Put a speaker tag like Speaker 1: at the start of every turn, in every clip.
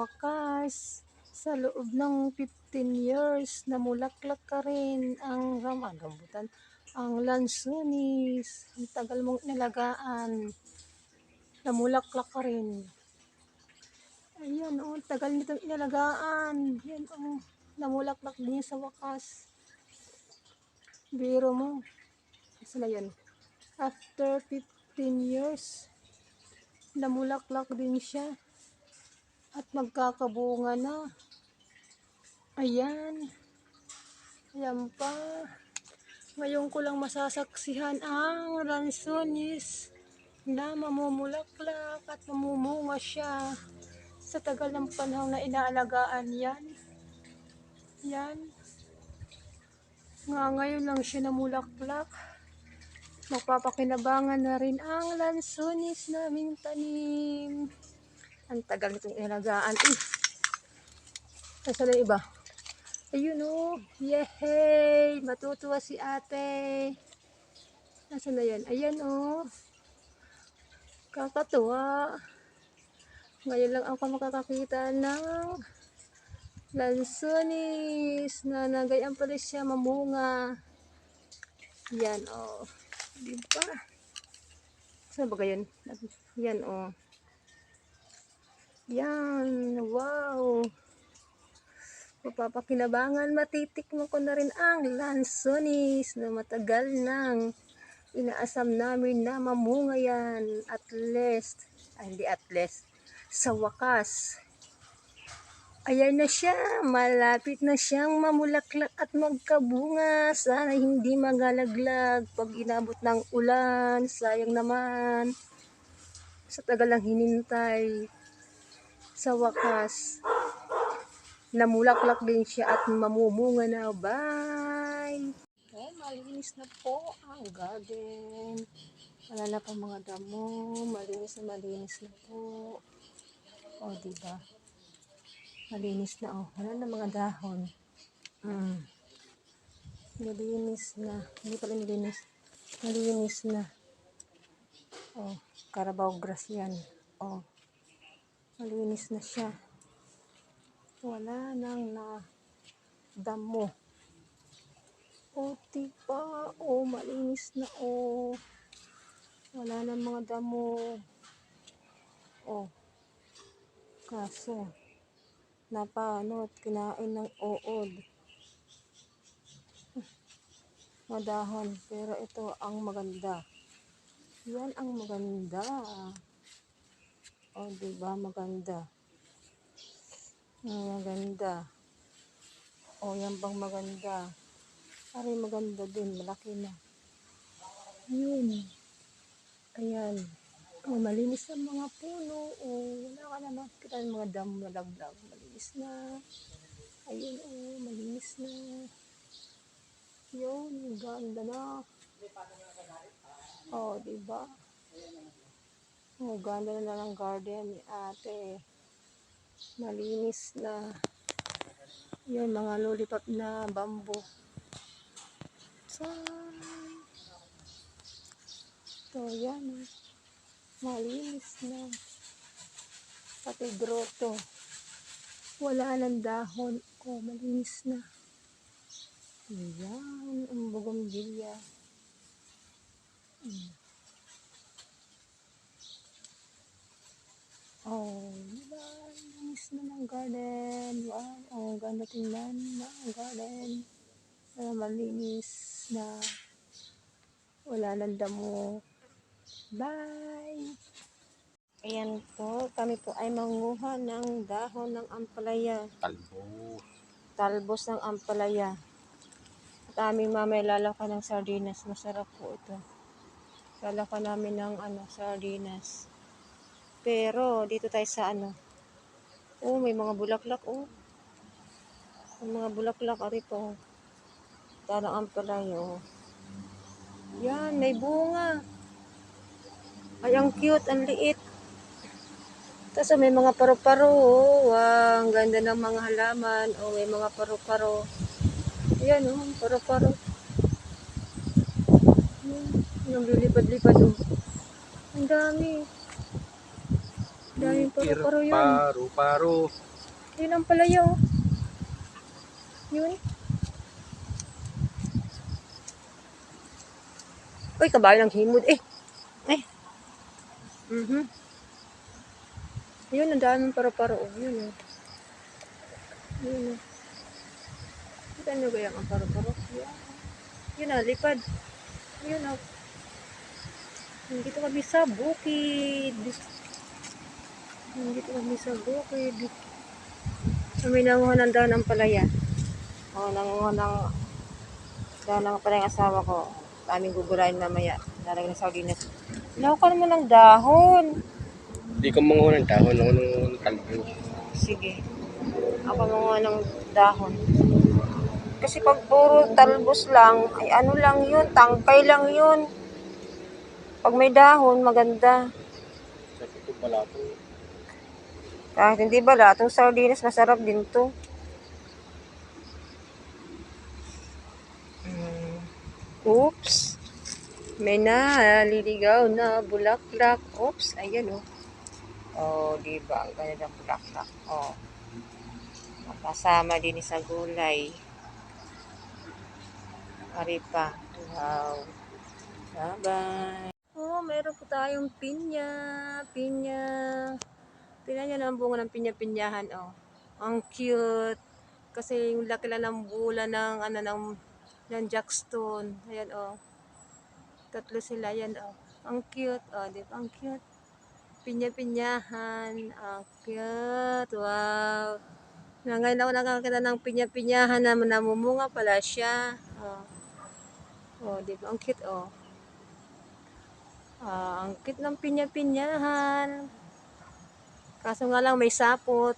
Speaker 1: wakas, sa loob ng 15 years, namulaklak ka rin ang rambutan, ang lansunis. Ang tagal mong inalagaan, namulaklak ka rin. Ayan, oh, tagal nitong inalagaan. Yan, oh, namulaklak din sa wakas. Biro mo. Isa na yan. After 15 years, namulaklak din siya. At magkakabunga na. Ayan. Ayan pa. Ngayon ko lang masasaksihan ang lansones na mamumulaklak at mamumunga siya. Sa tagal ng panahon na inaalagaan yan. Yan. Ngayon lang siya namulaklak. Magpapakinabangan na rin ang lansones naming tanim. Ang tagal nitong inalagaan. Nasaan na iba? Ayun o. Yehey! Matutuwa si ate. Nasaan na yan? Ayan o. Kakatuwa. Ngayon lang ako makakakita ng lansones na nagayang pala siya mamunga. Yan o. Diba? Saan ba yan? Yan o. Yan. Wow. Mapapakinabangan, matitikman ko na rin ang lansones na matagal nang inaasam namin na mamunga yan. At least, hindi at least, sa wakas. Ayan na siya, malapit na siyang mamulaklak at magkabunga. Sana hindi magalaglag pag inabot ng ulan. Sayang naman. Sa tagal lang hinintay. Sa wakas, namulaklak din siya at mamumunga na. Bye! Okay, malinis na po ang garden. Wala na pa mga damo. Malinis na po. O, diba? Malinis na, oh. Wala na mga dahon. Malinis na. Hindi pala nilinis. Malinis na. Oh, Carabao grass yan. Oh, malinis na siya. Wala nang na damo. O, diba? O, malinis na, o. Wala nang mga damo. O. Kaso, napano at kinain ng uod. Madahon. Pero ito ang maganda. Yan ang maganda. O, diba? Maganda. Maganda. O, yan bang maganda? Aray, maganda din. Malaki na. Yun. Ayan. O, malinis ang mga puno. O, wala ka na makikita ng mga damo na laglag. Malinis na. Ayun, o, malinis na. Yun, ganda na. O, diba? O, ganda na ng garden ni ate. Malinis na. Yun, mga lollipop na bamboo. So, yan. Malinis na. Pati grotto. Wala ng dahon. O, malinis na. Yan, ang bougainvillea. Oh, diba? Malinis na ng garden. Wow, ang ganda tingnan na ang garden. Malinis na. Wala nang damo. Bye! Ayan po, kami po ay manguha ng dahon ng ampalaya. Talbos ng ampalaya. At aming mamay lalaka ng sardinas. Masarap po ito. Lalaka namin ng sardinas. Pero dito tayo sa oh, may mga bulaklak, oh. May mga bulaklak rito. Tanong ampalaya, oh. Yan, may bunga. Ay, ang cute, ang liit. Tapos may mga paro-paro, oh. Wow, ang ganda ng mga halaman. Oh, may mga paro-paro. Ayan, oh, paro-paro. Yung lilipad-lipad, oh. Ang dami. Daming paro-paro yan.
Speaker 2: Paro-paro.
Speaker 1: Yun ang palaya, oh. Yun. Uy, kabayo ng himod. Eh. Yun, ang daming paro-paro. Oh. Yun, oh. Yun, oh. Ano ba yung ang paro-paro? Yun, oh, lipad. Yun, oh. Dito kami sa bukid. Dito kami sa bukid. Kami nanguha ng daon ng palaya. Nanguha ng daon ng palaya ng asawa ko. Aming gugurain mamaya. Lalagyan ng sardinas. Nakuha naman ng dahon.
Speaker 2: Hindi ko manguha ng dahon. Ako ng talbos.
Speaker 1: Sige. Ako manguha ng dahon. Kasi pag puro talbos lang, ay ano lang yun, tangkay lang yun. Pag may dahon, maganda.
Speaker 2: Sabi ko pala ito.
Speaker 1: Kahit hindi ba, latong sardinas, masarap din to. Oops. May naliligaw na bulaklak. Oops, ayan oh. Oh, diba? Ang ganda ng bulaklak. Oh. Kasama din sa gulay. Aripa. Wow. Bye-bye. Oh, meron po tayong pinya. Pinya. Tingnan nyo na ang bunga ng pinya-pinyahan. Oh. Ang cute. Kasi yung laki lang ng bula ng, ng jackstone. Ayan, oh. Tatlo sila yan, oh. Ang cute, oh. Di ba? Ang cute. Pinya-pinyahan. Ang cute. Wow. Ngayon ako nakakita ng pinya-pinyahan na namumunga pala siya. Oh. Oh, di ba? Ang cute, oh. Ang cute ng pinya-pinyahan. Kaso nga lang may sapot.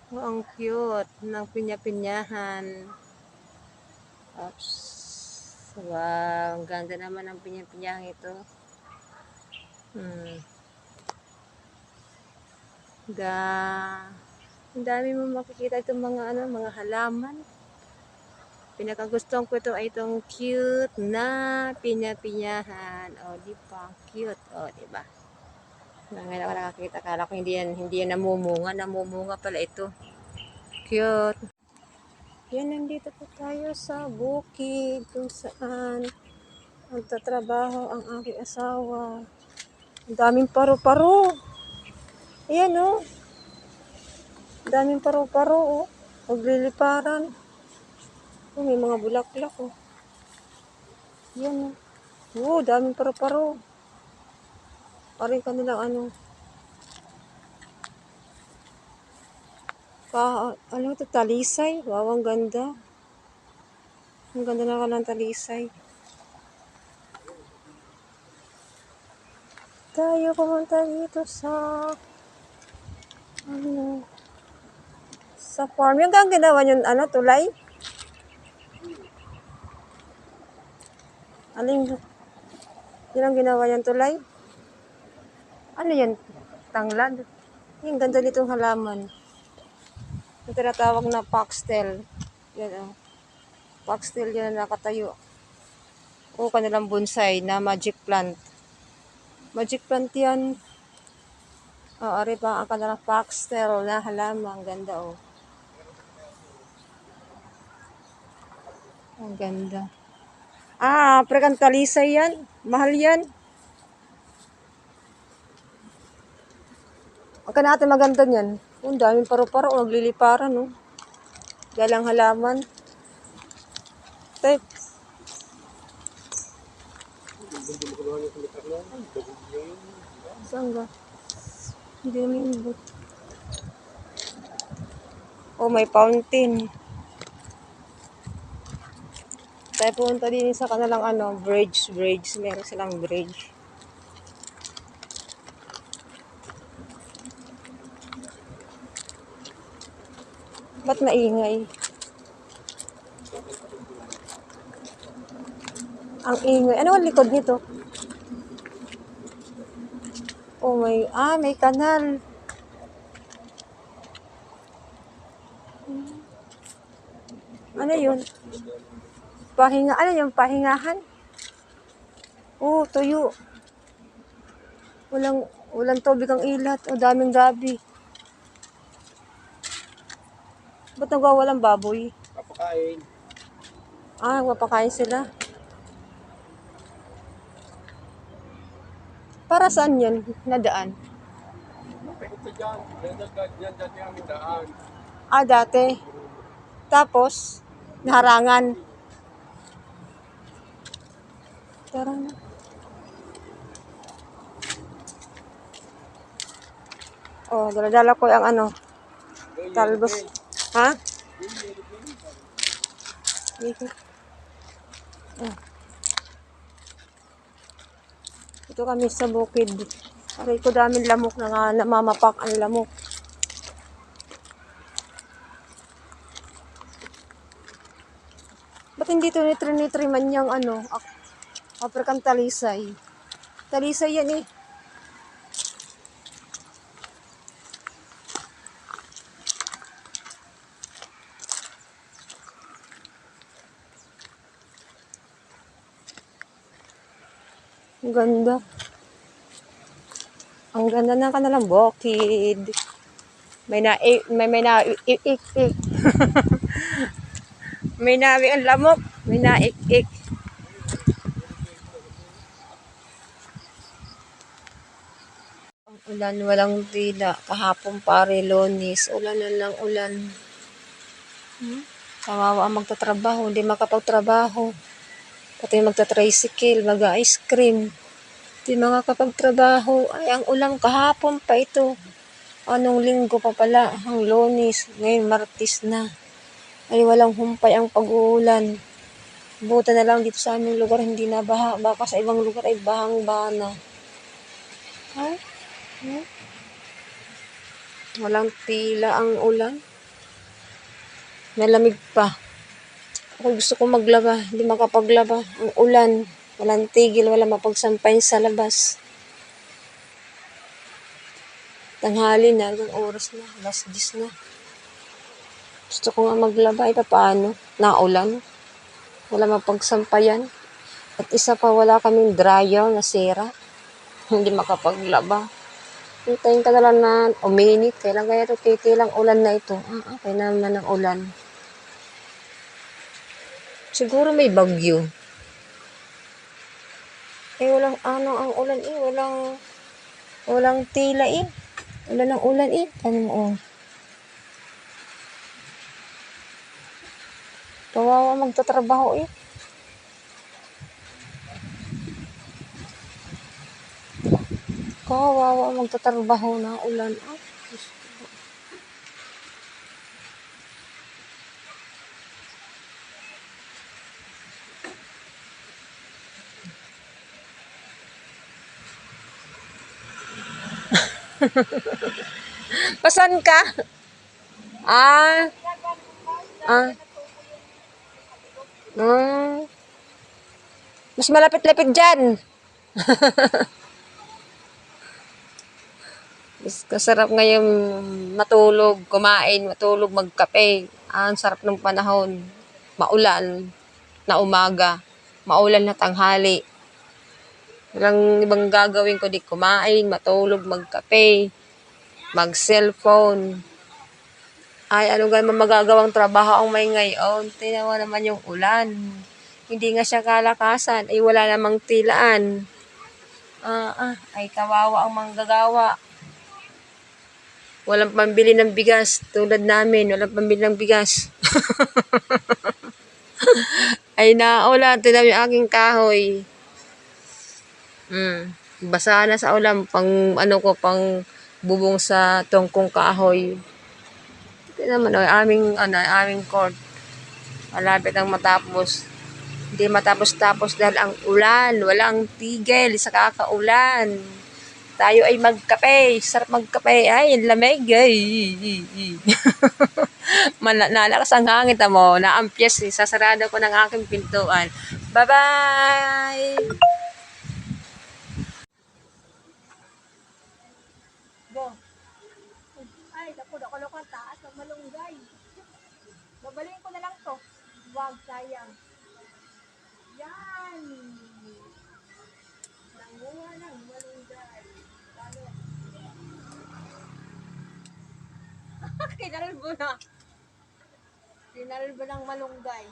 Speaker 1: Oh, ang cute ng pinya-pinyahan. Oops. Wow, ang ganda naman ng pinya-pinyahan ito. Ang dami mo makikita itong mga mga halaman. Pinakagustuhan ko ito ay itong cute na pinya-pinyahan. Oh, di ba? Cute. Oh, di ba? Ngayon ako nakakita. Kala ko hindi yan namumunga. Namumunga pala ito. Cute. Yan, nandito po tayo sa bukid kung saan nagtatrabaho ang aking asawa. Ang daming paro-paro. Ayan, oh. Ang daming paro-paro, oh. Magliliparan. Oh, may mga bulaklak, oh. Yan, oh. Oh, daming paro-paro. Parang kanilang ano ito, talisay. Wow, ang ganda. Ang ganda na ka ng talisay. Tayo pumunta dito sa sa farm. Yung gang ginawa yung tulay? Aling yun ang ginawa yung tulay? Ano yan? Tanglad? Yung ganda nitong halaman. Yung tinatawag na foxtail. Yan, oh. Foxtail yan na nakatayo. O kanilang bonsai na magic plant. Magic plant yan. Ari pa ang kanilang foxtail na halaman. Ang ganda, oh. Ang ganda. Prekan talisay yan. Mahal yan. Ang natin maganda niyan. Ang daming paro-paro. Nagliliparan, no? Galang halaman. Type. Saan ba? Hindi naman ibot. Oh, may fountain. Tayo punta din sa kanilang bridge. Meron silang bridge. Ba't maingay? Ang ingay. Ano ang likod nito? Oh, may kanal. Ano yun? Ano yung pahingahan? Oh, tuyo. Walang tubig ang ilat. Oh, daming gabi. Ba't nagwawalang baboy?
Speaker 2: Kapakain.
Speaker 1: Ah, mapakain sila. Para saan yun? Nadaan?
Speaker 2: Ito dyan. Yan dati ang daan.
Speaker 1: Ah, dati. Tapos, naharangan. Tara na. Oh, dala-dala ko yung ano, talbos. Ha? Dito. Oh. Ito kami sa bukid. Aray ko daming lamok na nga namamapak ang lamok. Ba't hindi ito nitri-nitriman yung ano, African talisay? Talisay yan eh. Ang ganda. Ang ganda ng kanilang bukid. May na ik. May nawi ang lamok. May na ik. Ang ulan, walang tila. Kahapon pare, Lonis. Ulan na lang ulan. Kawawa ang magtatrabaho. Hindi makapagtrabaho. Pati magta-tricycle, mag-ice cream. Hindi makakapagtrabaho. Ay, ang ulan kahapon pa ito. Anong linggo pa pala? Ang Lonis. Ngayon, Martes na. Ay, walang humpay ang pag-uulan. Buta na lang dito sa aming lugar, hindi na baha. Baka sa ibang lugar ay bahang-baha na. Ay, walang tila ang ulan. Malamig pa. Ako gusto ko maglaba, hindi makapaglaba. Ang ulan, walang tigil, walang mapagsampay sa labas. Tanghali na, hanggang oras na, alas 10 na. Gusto ko nga maglaba, ay paano? Naulan. Wala mapagsampayan. At isa pa, wala kaming dryer na sira. Hindi makapaglaba. Hintayin ka na lang na uminit. Kailan kaya ito titilang ulan na ito? Okay naman ang ulan. Siguro may bagyo. Eh, walang ano ang ulan eh. Walang tila eh. Ulan ng ulan eh. Ano mo oh. Kawawa magtatrabaho eh. Kawawa magtatrabaho na ulan. Ah, pasan ka? Ah. Ah. Mas malapit-lapit dyan. Mas kasarap ngayon matulog, kumain, matulog, magkape. Ang sarap ng panahon. Maulan na umaga. Maulan na tanghali. Walang ibang gagawin ko di kumain, matulog, magkape, mag-cellphone. Ay, ano ganun magagawang trabaho ang may ngayon? Tingnan mo naman yung ulan. Hindi nga siya kalakasan. Ay, wala namang tilaan. Ay, kawawa ang manggagawa. Walang pambili ng bigas. Tulad namin, walang pambili ng bigas. Ay, naulan. Tingnan mo yung aking kahoy. Basa na sa ulan. Pang bubong sa tungkong kahoy. Tingnan mo aming court. Malapit ang matapos. Hindi matapos-tapos dahil ang ulan. Walang tigil sa kakaulan. Tayo ay magkape. Sarap magkape. Ay, lamig. Ay. Nalakas ang hangin mo. Naampias eh. Sasarado ko ng aking pintuan. Bye-bye! Go. Ay, nakulok ang taas ng malunggay. Babalingin ko na lang to. Wag, sayang. Yan. Nanguha ng malunggay. Lalo. Kinalbo na. Dinalba ng malunggay.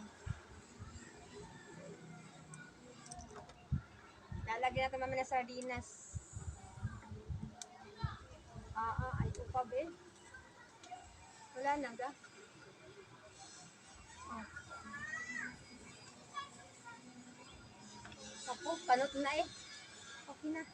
Speaker 1: Lalagyan natin mamaya ng sardinas. Ay ko pa be. Wala na ga. Ako, kanot na eh. Okay na.